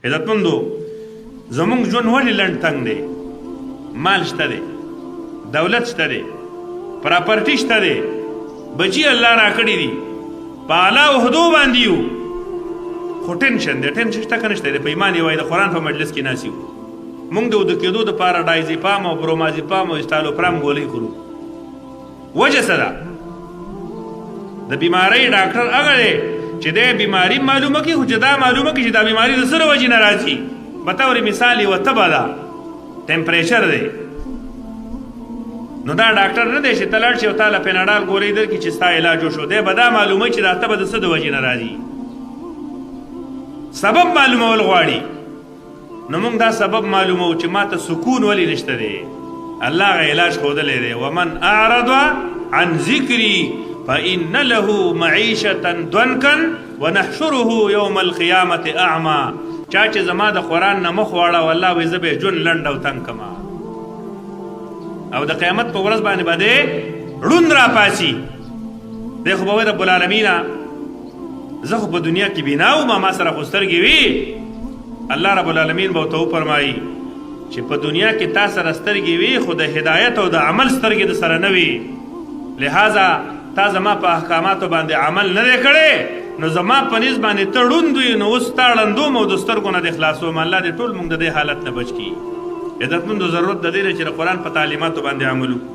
عزتمندو زمونږ ژوند ولې لنډ تنګ دی؟ مال شته دی، دولت شته دی، پراپرټي شته دی، بچي الله راکړي دي، په اعلی عهدو باندې یو، خو ټینشن دی. ټینشن شته که نشته دی؟ په ایمان یې وایي د قرآن په مجلس کې ناست یو، موږ د وده کېدو دپاره ډایزیپام او برومازیپام او اسټالوپرام ګولۍ خورو. وجه څه ده؟ د بیمارۍ ډاکټر هغه دی چې دی بیماري معلومه کړي، خو چې دا معلومه کړي چې دا بیماري د څه د وجې نه راځي. بطور مثال یوه تبه ده، ټمپریچر دی، نو دا ډاکټر نه دی چې ته لاړ شي او تا له پیناډال ګولۍ درکړي چې ستا علاج وشو. دی به دا معلوموي چې دا تبه د څه د وجې نه راځي، سبب معلومول غواړي. نو موږ دا سبب معلومو چې ما ته سکون ولې نشته دی. الله هغه علاج ښودلی دی، ومن اعرض عن ذکري فإن له معیشة ضنکا ونحشره یوم القیامة اعما. چا چې زما د قرآن نه مخ واړه والله وایي زه به یې ژوند لنډ او تنګ کما، او د قیامت په ورځ باندې به دی ړوند راپاسي. دی خو به وایي رب العالمینه زه خو په دنیا کې بینا وم، ما سره خو سترګې وي. الله رب العالمین به ورته وفرمایي چې په دنیا کې تا سره سترګې وي، خو د هدایت او د عمل سترګې د سره نه وي. لہذا تا زما په احکاماتو باندې عمل نه دی کړی، نو زما په نیز باندې ته ړوند وي، نو اوس تا ړندوم او د سترګو نه دې خلاصوم. الله دې ټول موږ د دې حالت نه بچ کړي. عزتمندو ضرورت د دې دی چې د قرآن په تعلیماتو باندې عمل وکړو.